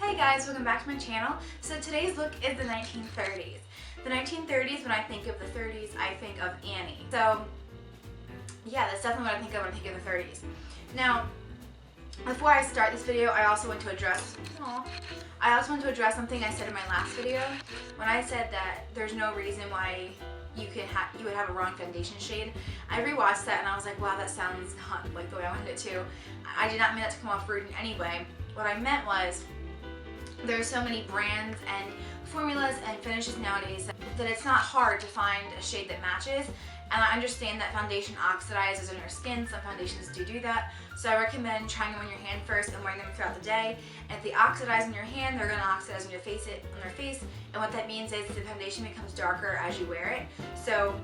Hey guys, welcome back to my channel. So today's look is the 1930s. The 1930s, when I think of the 30s, I think of Annie. So yeah, that's definitely what I think of when I think of the 30s. Now, before I start this video, I also want to address something I said in my last video when I said that there's no reason why you would have a wrong foundation shade. I rewatched that and I was like, wow, that sounds not like the way I wanted it to. I did not mean that to come off rude in any way. What I meant was, there's so many brands and formulas and finishes nowadays that it's not hard to find a shade that matches. And I understand that foundation oxidizes on your skin. Some foundations do that. So I recommend trying them on your hand first and wearing them throughout the day. And if they oxidize on your hand, they're going to oxidize on your face. And what that means is the foundation becomes darker as you wear it. So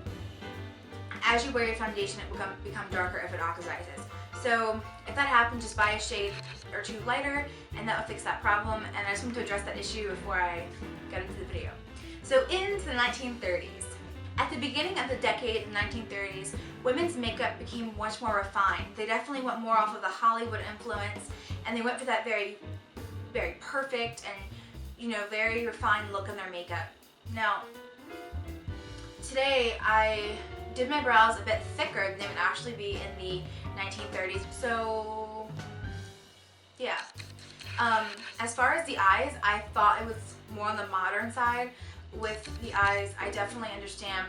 as you wear your foundation, it will become darker if it oxidizes. So if that happens, just buy a shade or two lighter and that will fix that problem. And I just want to address that issue before I get into the video. So into the 1930s. At the beginning of the decade, the 1930s, women's makeup became much more refined. They definitely went more off of the Hollywood influence, and they went for that very, very perfect and, very refined look in their makeup. Now, today I did my brows a bit thicker than they would actually be in the 1930s. So, yeah. As far as the eyes, I thought it was more on the modern side. With the eyes, I definitely understand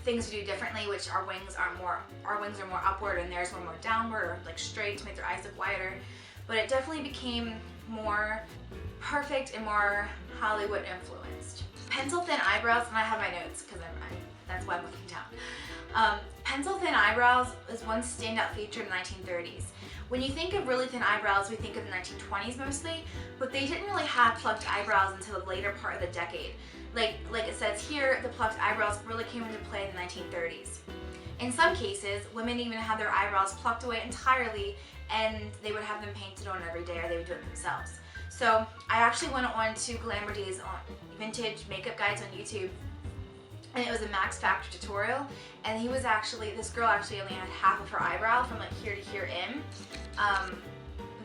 things to do differently, which our wings are more upward and theirs were more downward or like straight to make their eyes look wider. But it definitely became more perfect and more Hollywood influenced. Pencil thin eyebrows, and I have my notes because that's why I'm looking down. Pencil thin eyebrows is one standout feature in the 1930s. When you think of really thin eyebrows, we think of the 1920s mostly, but they didn't really have plucked eyebrows until the later part of the decade. Like it says here, the plucked eyebrows really came into play in the 1930s. In some cases, women even had their eyebrows plucked away entirely, and they would have them painted on every day, or they would do it themselves. So I actually went on to Glamour Days on vintage makeup guides on YouTube, and it was a Max Factor tutorial, and this girl actually only had half of her eyebrow from like here to here in,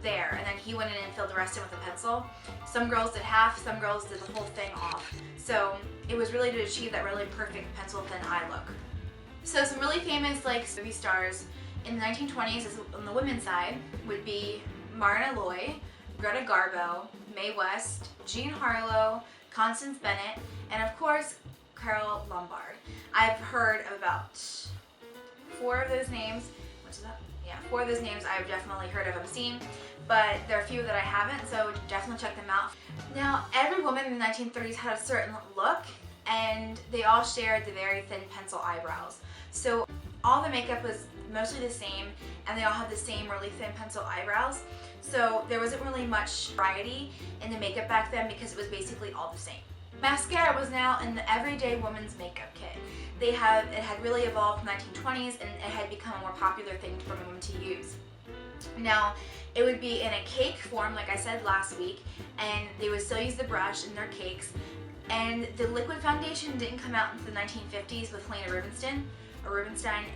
there, and then he went in and filled the rest in with a pencil. Some girls did half, some girls did the whole thing off. So it was really to achieve that really perfect pencil thin eye look. So some really famous movie stars in the 1920s on the women's side would be Myrna Loy, Greta Garbo, Mae West, Jean Harlow, Constance Bennett, and of course Carole Lombard. I've heard of about 4 of those names. Which is that? Yeah, 4 of those names I've definitely heard of and seen, but there are a few that I haven't, so definitely check them out. Now, every woman in the 1930s had a certain look, and they all shared the very thin pencil eyebrows. So all the makeup was mostly the same, and they all had the same really thin pencil eyebrows. So there wasn't really much variety in the makeup back then because it was basically all the same. Mascara was now in the everyday woman's makeup kit. It had really evolved in the 1920s, and it had become a more popular thing for women to use. Now, it would be in a cake form, like I said last week, and they would still use the brush in their cakes. And the liquid foundation didn't come out until the 1950s with Helena Rubinstein.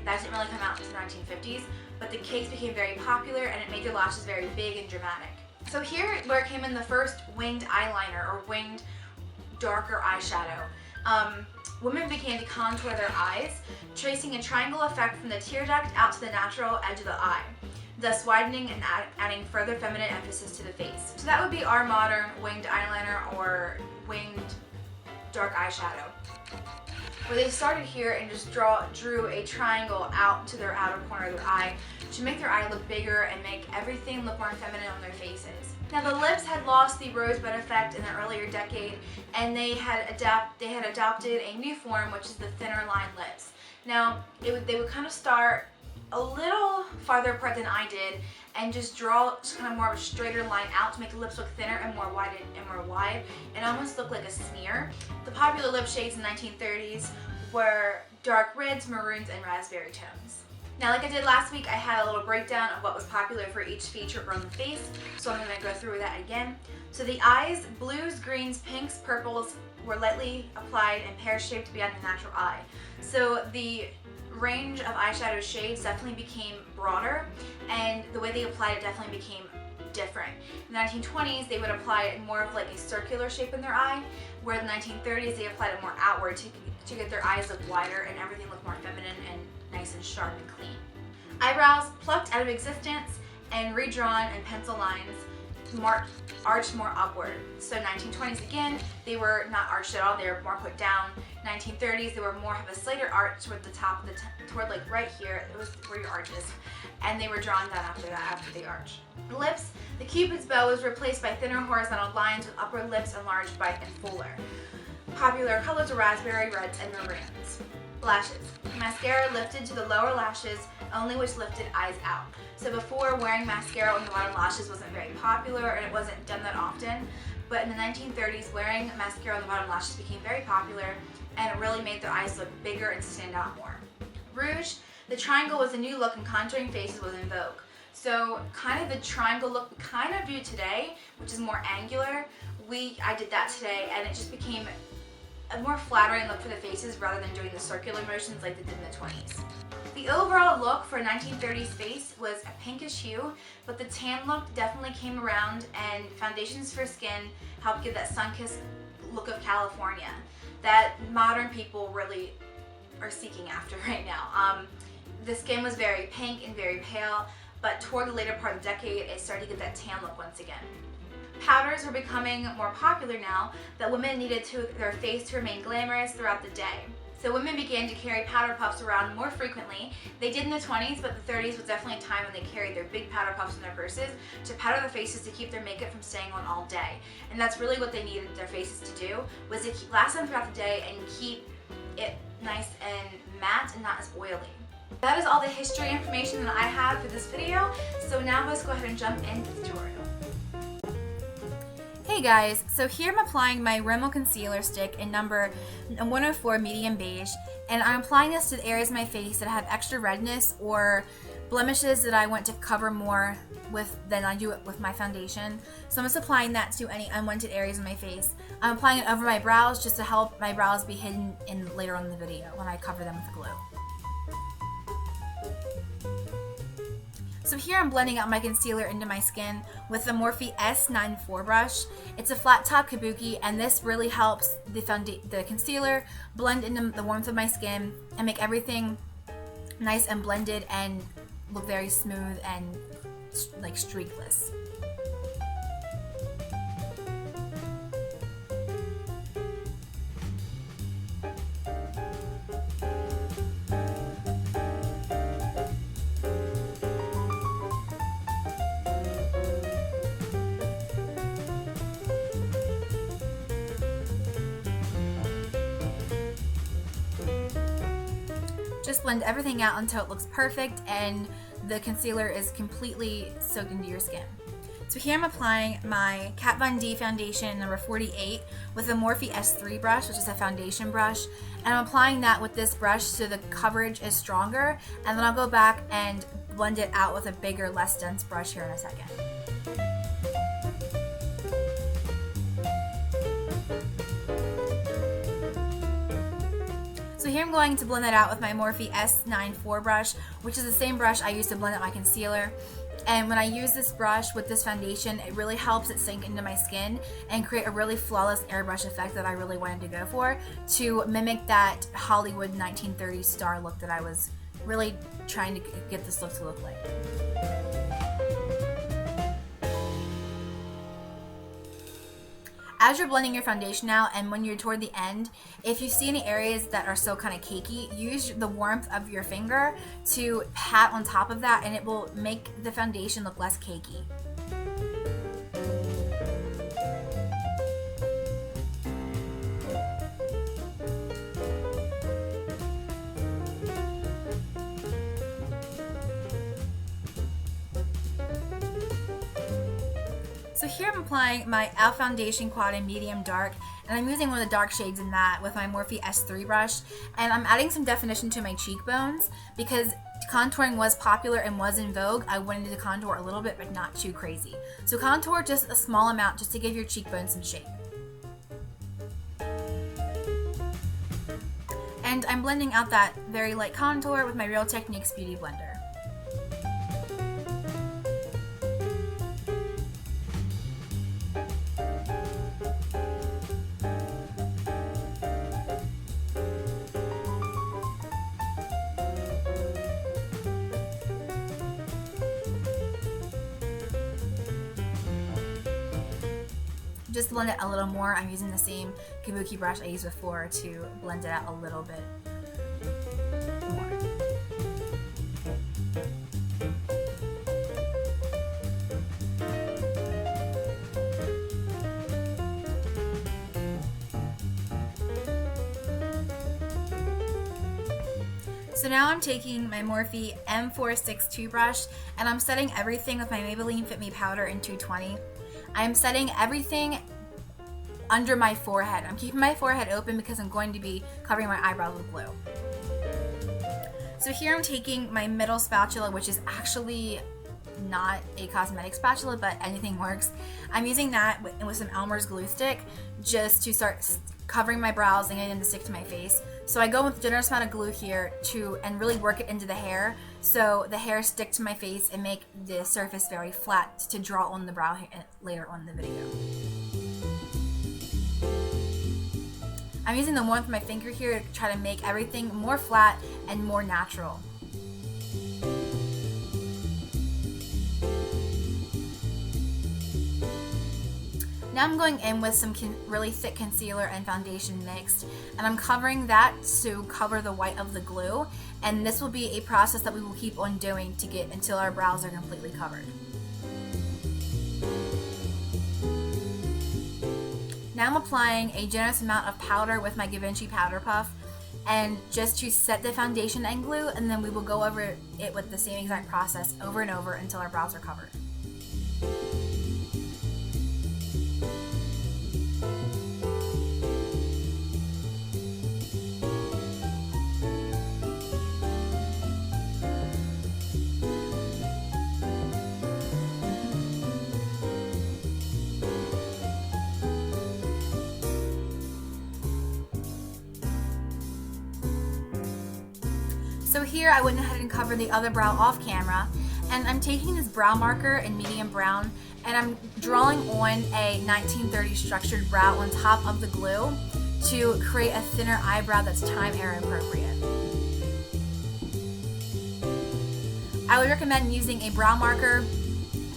That didn't really come out until the 1950s, but the cakes became very popular, and it made your lashes very big and dramatic. So here where came in the first winged eyeliner, or winged darker eyeshadow. Women began to contour their eyes, tracing a triangle effect from the tear duct out to the natural edge of the eye, thus widening and adding further feminine emphasis to the face. So that would be our modern winged eyeliner or winged dark eyeshadow, where they started here and just drew a triangle out to their outer corner of their eye to make their eye look bigger and make everything look more feminine on their faces. Now, the lips had lost the rosebud effect in the earlier decade, and they had adopted a new form, which is the thinner line lips. Now, they would kind of start a little farther apart than I did and just draw kind of more of a straighter line out to make the lips look thinner and more wide and almost look like a smear. The popular lip shades in the 1930s were dark reds, maroons, and raspberry tones. Now, like I did last week, I had a little breakdown of what was popular for each feature on the face, so I'm going to go through that again. So the eyes, blues, greens, pinks, purples were lightly applied and pear-shaped beyond the natural eye. So the range of eyeshadow shades definitely became broader, and the way they applied it definitely became different. In the 1920s, they would apply it more of like a circular shape in their eye, where in the 1930s, they applied it more outward to get their eyes look wider and everything look more feminine and nice and sharp and clean. Eyebrows plucked out of existence and redrawn in pencil lines, arched more upward. So 1920s again, they were not arched at all, they were more put down. 1930s, they were more of a slighter arch toward the top of toward like right here, it was where your arch is, and they were drawn down after that, after the arch. Lips, the Cupid's bow was replaced by thinner horizontal lines with upper lips enlarged by and fuller. Popular colors were raspberry, reds, and maroons. Lashes. Mascara lifted to the lower lashes, only which lifted eyes out. So before, wearing mascara on the bottom lashes wasn't very popular and it wasn't done that often. But in the 1930s, wearing mascara on the bottom lashes became very popular and it really made their eyes look bigger and stand out more. Rouge. The triangle was a new look and contouring faces was in vogue. So kind of the triangle look we kind of do today, which is more angular, I did that today and it just became a more flattering look for the faces rather than doing the circular motions like they did in the 20s. The overall look for a 1930s face was a pinkish hue, but the tan look definitely came around and foundations for skin helped give that sun-kissed look of California that modern people really are seeking after right now. The skin was very pink and very pale, but toward the later part of the decade, it started to get that tan look once again. Powders were becoming more popular now that women needed their face to remain glamorous throughout the day. So women began to carry powder puffs around more frequently. They did in the 20s, but the 30s was definitely a time when they carried their big powder puffs in their purses to powder their faces to keep their makeup from staying on all day. And that's really what they needed their faces to do, was to last them throughout the day and keep it nice and matte and not as oily. That is all the history information that I have for this video. So now let's go ahead and jump into the tutorial. Hey guys, so here I'm applying my Rimmel concealer stick in number 104 medium beige, and I'm applying this to the areas of my face that have extra redness or blemishes that I want to cover more with than I do it with my foundation. So I'm just applying that to any unwanted areas of my face. I'm applying it over my brows just to help my brows be hidden in later on in the video when I cover them with glue. So here I'm blending out my concealer into my skin with the Morphe S94 brush. It's a flat top kabuki, and this really helps the concealer blend into the warmth of my skin and make everything nice and blended and look very smooth and like streakless. Just blend everything out until it looks perfect and the concealer is completely soaked into your skin. So here I'm applying my Kat Von D foundation number 48 with the Morphe S3 brush, which is a foundation brush, and I'm applying that with this brush so the coverage is stronger, and then I'll go back and blend it out with a bigger, less dense brush here in a second. So here I'm going to blend that out with my Morphe S94 brush, which is the same brush I use to blend out my concealer. And when I use this brush with this foundation, it really helps it sink into my skin and create a really flawless airbrush effect that I really wanted to go for, to mimic that Hollywood 1930s star look that I was really trying to get this look to look like. As you're blending your foundation out and when you're toward the end, if you see any areas that are still kind of cakey, use the warmth of your finger to pat on top of that and it will make the foundation look less cakey. So here I'm applying my e.l.f. foundation quad in medium dark, and I'm using one of the dark shades in that with my Morphe S3 brush, and I'm adding some definition to my cheekbones because contouring was popular and was in vogue. I wanted to contour a little bit but not too crazy. So contour just a small amount just to give your cheekbones some shape. And I'm blending out that very light contour with my Real Techniques Beauty Blender. Just to blend it a little more, I'm using the same kabuki brush I used before to blend it out a little bit more. So now I'm taking my Morphe M462 brush and I'm setting everything with my Maybelline Fit Me powder in 220. I'm setting everything under my forehead. I'm keeping my forehead open because I'm going to be covering my eyebrows with glue. So here I'm taking my middle spatula, which is actually not a cosmetic spatula, but anything works. I'm using that with some Elmer's glue stick just to start covering my brows and getting them to stick to my face. So I go with a generous amount of glue here and really work it into the hair so the hair stick to my face and make the surface very flat to draw on the brow later on in the video. I'm using the warmth of my finger here to try to make everything more flat and more natural. Now I'm going in with some really thick concealer and foundation mixed, and I'm covering that to cover the white of the glue, and this will be a process that we will keep on doing to get until our brows are completely covered. Now I'm applying a generous amount of powder with my Givenchy Powder Puff, and just to set the foundation and glue, and then we will go over it with the same exact process over and over until our brows are covered. So here I went ahead and covered the other brow off camera, and I'm taking this brow marker in medium brown and I'm drawing on a 1930 structured brow on top of the glue to create a thinner eyebrow that's time era appropriate. I would recommend using a brow marker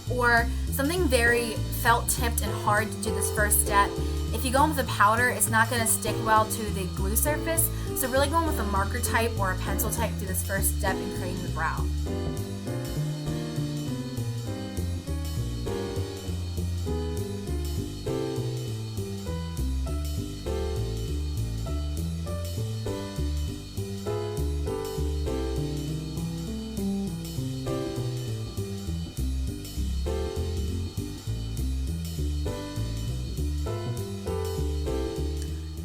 or something very felt tipped and hard to do this first step. If you go in with a powder, it's not going to stick well to the glue surface, so really going with a marker type or a pencil type to do this first step in creating the brow.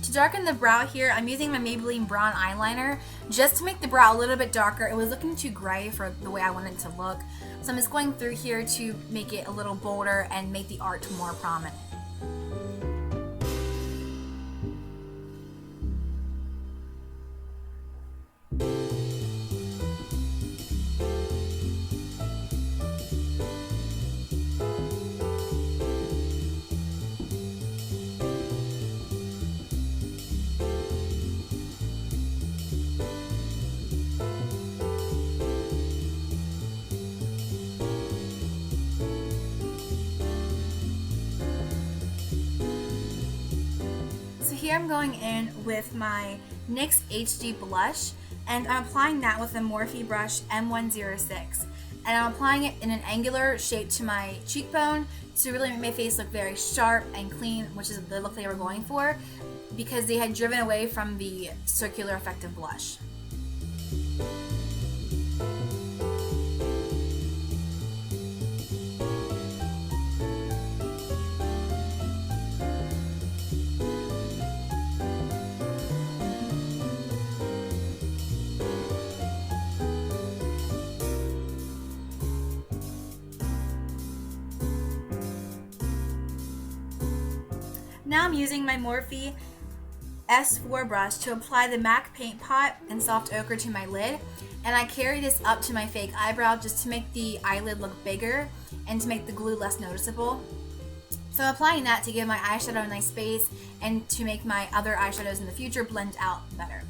To darken the brow here, I'm using my Maybelline brown eyeliner just to make the brow a little bit darker. It was looking too gray for the way I wanted it to look. So I'm just going through here to make it a little bolder and make the arch more prominent. Here I'm going in with my NYX HD blush, and I'm applying that with a Morphe brush M106, and I'm applying it in an angular shape to my cheekbone to really make my face look very sharp and clean, which is the look they were going for because they had driven away from the circular effective blush. Now I'm using my Morphe S4 brush to apply the MAC Paint Pot and Soft Ochre to my lid, and I carry this up to my fake eyebrow just to make the eyelid look bigger and to make the glue less noticeable. So I'm applying that to give my eyeshadow a nice space and to make my other eyeshadows in the future blend out better.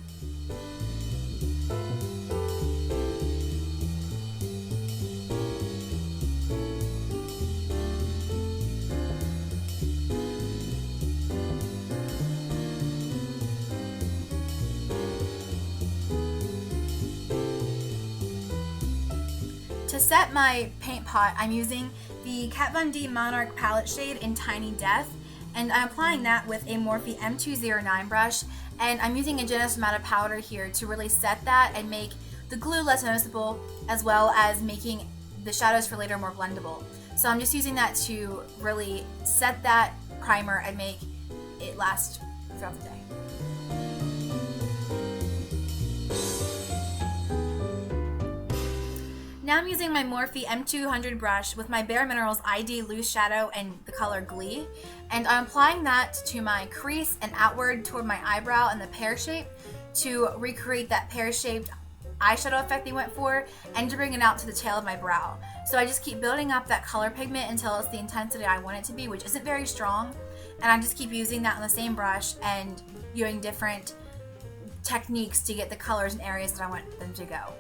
To set my paint pot, I'm using the Kat Von D Monarch palette shade in Tiny Death, and I'm applying that with a Morphe M209 brush, and I'm using a generous amount of powder here to really set that and make the glue less noticeable, as well as making the shadows for later more blendable. So I'm just using that to really set that primer and make it last throughout the day. Now I'm using my Morphe M200 brush with my Bare Minerals ID Loose Shadow and the color Glee, and I'm applying that to my crease and outward toward my eyebrow and the pear shape to recreate that pear-shaped eyeshadow effect they went for, and to bring it out to the tail of my brow. So I just keep building up that color pigment until it's the intensity I want it to be, which isn't very strong, and I just keep using that on the same brush and doing different techniques to get the colors in areas that I want them to go.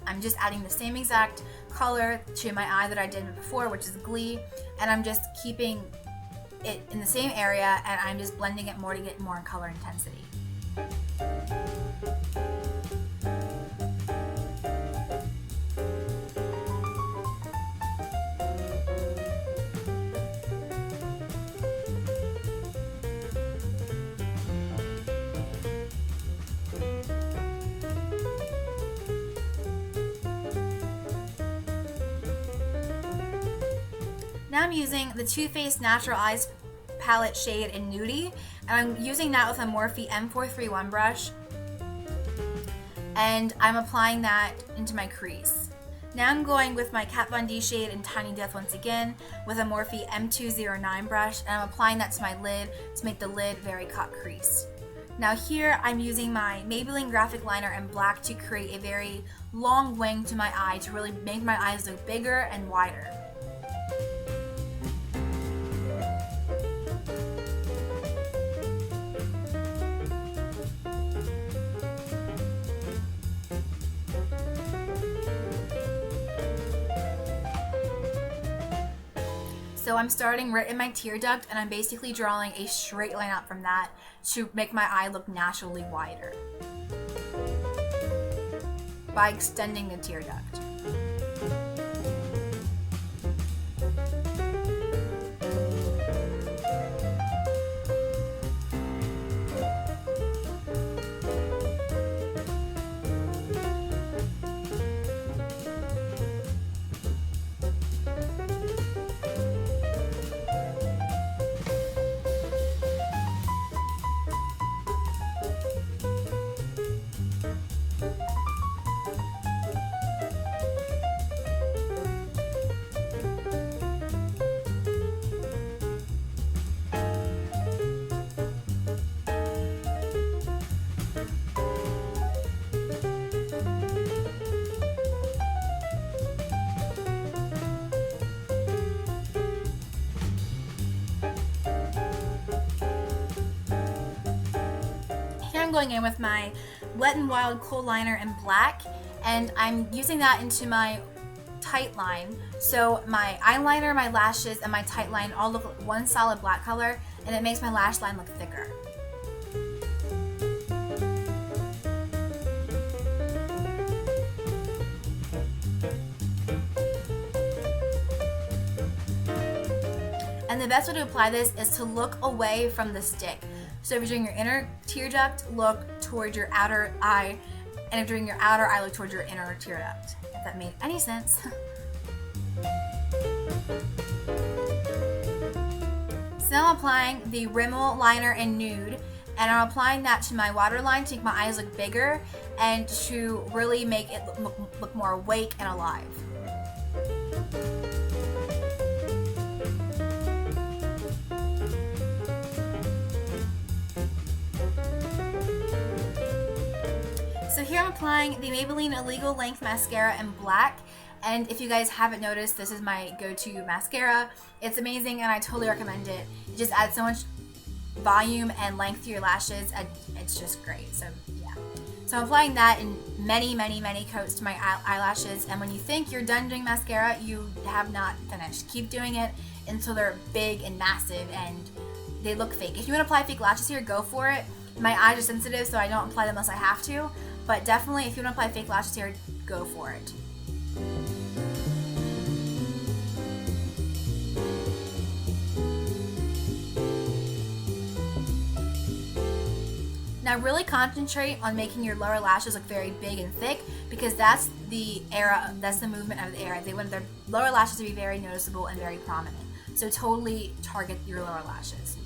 I'm just adding the same exact color to my eye that I did before, which is Glee, and I'm just keeping it in the same area, and I'm just blending it more to get more color intensity. Now I'm using the Too Faced Natural Eyes palette shade in Nudie, and I'm using that with a Morphe M431 brush, and I'm applying that into my crease. Now I'm going with my Kat Von D shade in Tiny Death once again with a Morphe M209 brush, and I'm applying that to my lid to make the lid very cut crease. Now here I'm using my Maybelline Graphic Liner in black to create a very long wing to my eye to really make my eyes look bigger and wider. So I'm starting right in my tear duct, and I'm basically drawing a straight line out from that to make my eye look naturally wider by extending the tear duct. I'm going in with my Wet n Wild Kohl Liner in black, and I'm using that into my tight line. So my eyeliner, my lashes, and my tight line all look like one solid black color, and it makes my lash line look thicker. And the best way to apply this is to look away from the stick. So if you're doing your inner tear duct, look towards your outer eye, and if you're doing your outer eye, look towards your inner tear duct. If that made any sense. So now I'm applying the Rimmel liner in Nude, and I'm applying that to my waterline to make my eyes look bigger and to really make it look more awake and alive. So here I'm applying the Maybelline Illegal Length Mascara in black, and if you guys haven't noticed, this is my go-to mascara. It's amazing and I totally recommend it. It just adds so much volume and length to your lashes, and it's just great. So yeah. So I'm applying that in many coats to my eyelashes, and when you think you're done doing mascara, you have not finished. Keep doing it until they're big and massive and they look fake. If you want to apply fake lashes here, go for it. My eyes are sensitive, so I don't apply them unless I have to, but definitely if you want to apply fake lashes here, go for it. Now really concentrate on making your lower lashes look very big and thick, because that's the movement of the era. They want their lower lashes to be very noticeable and very prominent. So totally target your lower lashes.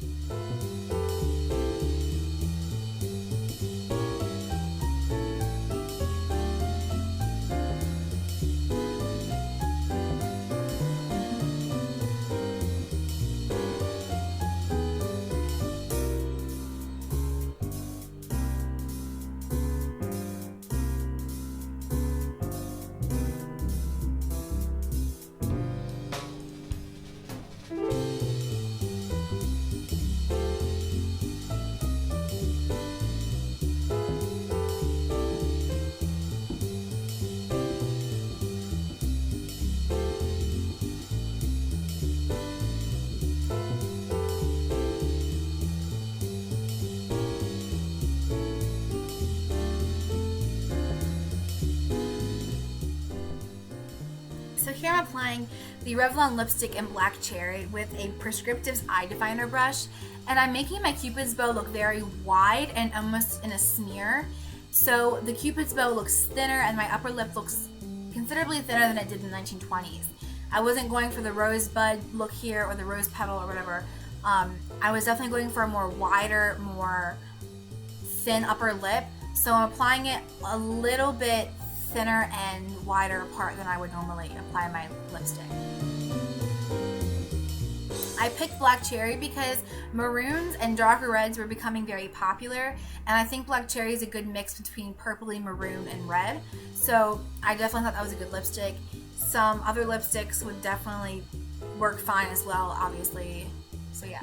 So here I'm applying the Revlon lipstick in Black Cherry with a Prescriptives Eye Definer brush, and I'm making my Cupid's bow look very wide and almost in a smear. So the Cupid's bow looks thinner and my upper lip looks considerably thinner than it did in the 1920s. I wasn't going for the rosebud look here or the rose petal or whatever. I was definitely going for a more wider, more thin upper lip. So I'm applying it a little bit thinner and wider apart than I would normally apply my lipstick. I picked Black Cherry because maroons and darker reds were becoming very popular, and I think Black Cherry is a good mix between purpley, maroon, and red. So I definitely thought that was a good lipstick. Some other lipsticks would definitely work fine as well, obviously. So yeah.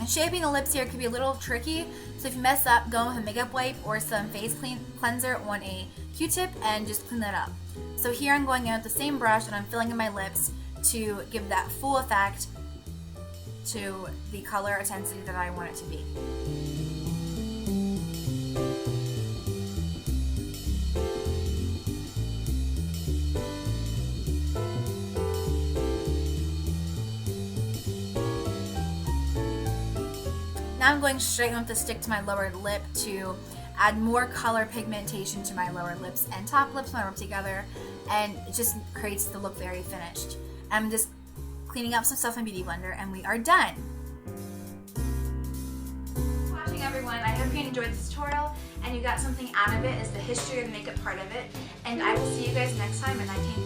Shaping the lips here could be a little tricky, so if you mess up, go with a makeup wipe or some face cleanser on a Q-tip and just clean that up. So here I'm going in with the same brush and I'm filling in my lips to give that full effect to the color intensity that I want it to be. Now I'm going straight with the stick to my lower lip to add more color pigmentation to my lower lips and top lips when I rub together, and it just creates the look very finished. I'm just cleaning up some stuff in Beauty Blender and we are done. Thanks for watching, everyone. I hope you enjoyed this tutorial and you got something out of it as the history of the makeup part of it, and I will see you guys next time in 19